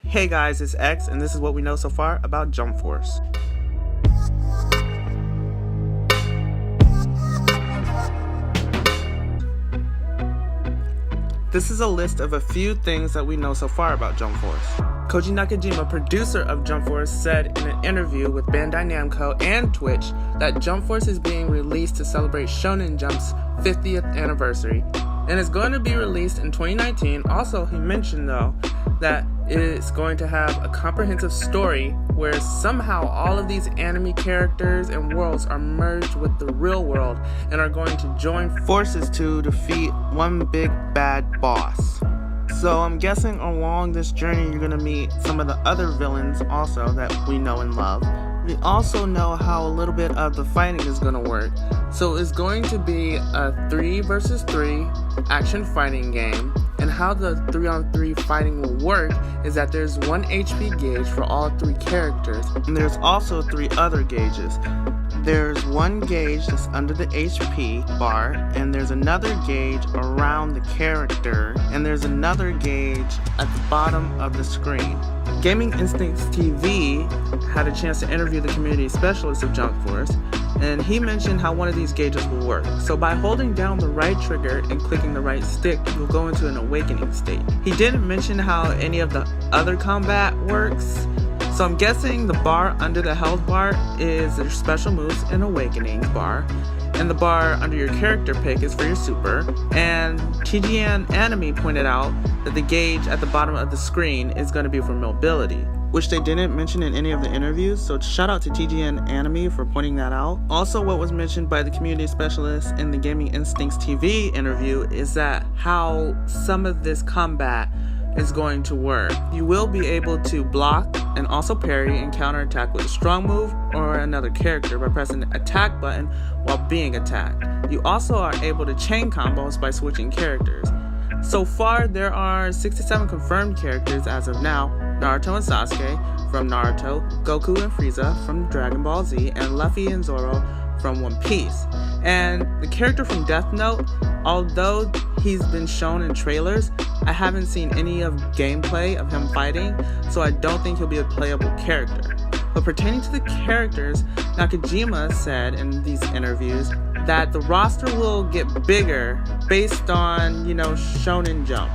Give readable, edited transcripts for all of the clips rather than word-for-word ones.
Hey guys, it's X, and this is what we know so far about Jump Force. This is a list of a few things that we know so far about Jump Force. Koji Nakajima, producer of Jump Force, said in an interview with Bandai Namco and Twitch that Jump Force is being released to celebrate Shonen Jump's 50th anniversary, and is going to be released in 2019. Also, he mentioned though that it's going to have a comprehensive story where somehow all of these anime characters and worlds are merged with the real world and are going to join forces to defeat one big bad boss. So I'm guessing along this journey you're going to meet some of the other villains also that we know and love. We also know how a little bit of the fighting is going to work. So it's going to be a 3 versus 3 action fighting game. And how the 3-on-3 fighting will work is that there's one HP gauge for all 3 characters. And there's also 3 other gauges. There's one gauge that's under the HP bar, and there's another gauge around the character, and there's another gauge at the bottom of the screen. GamingInstinctsTV had a chance to interview the community specialist of Jump Force, and he mentioned how one of these gauges will work. So by holding down the right trigger and clicking the right stick, you'll go into an awakening state. He didn't mention how any of the other combat works, so I'm guessing the bar under the health bar is your special moves and awakening bar, and the bar under your character pick is for your super. And TGN Anime pointed out that the gauge at the bottom of the screen is going to be for mobility, which they didn't mention in any of the interviews, so shout out to TGN Anime for pointing that out. Also, what was mentioned by the community specialist in the Gaming Instincts TV interview is that how some of this combat is going to work. You will be able to block and also parry and counterattack with a strong move or another character by pressing the attack button while being attacked. You also are able to chain combos by switching characters. So far, there are 67 confirmed characters as of now: Naruto and Sasuke from Naruto, Goku and Frieza from Dragon Ball Z, and Luffy and Zoro from One Piece. And the character from Death Note, although he's been shown in trailers, I haven't seen any of gameplay of him fighting, so I don't think he'll be a playable character. But pertaining to the characters, Nakajima said in these interviews that the roster will get bigger based on, Shonen Jump.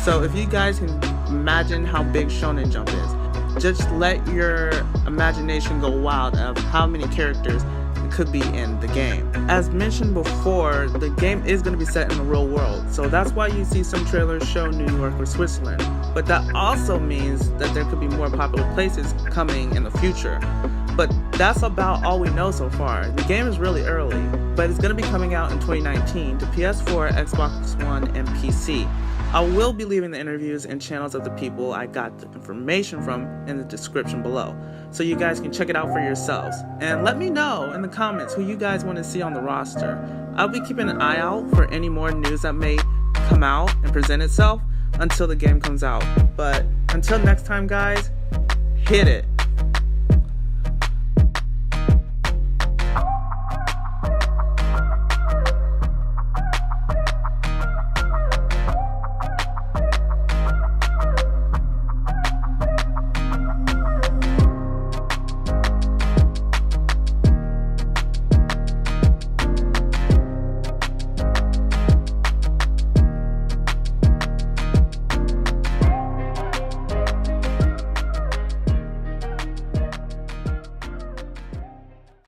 So if you guys can imagine how big Shonen Jump is, just let your imagination go wild of how many characters could be in the game. As mentioned before, the game is going to be set in the real world, so that's why you see some trailers show New York or Switzerland. But that also means that there could be more popular places coming in the future. But that's about all we know so far. The game is really early, but it's going to be coming out in 2019 to PS4, Xbox One, and PC. I will be leaving the interviews and channels of the people I got the information from in the description below, so you guys can check it out for yourselves. And let me know in the comments who you guys want to see on the roster. I'll be keeping an eye out for any more news that may come out and present itself until the game comes out. But until next time guys, hit it!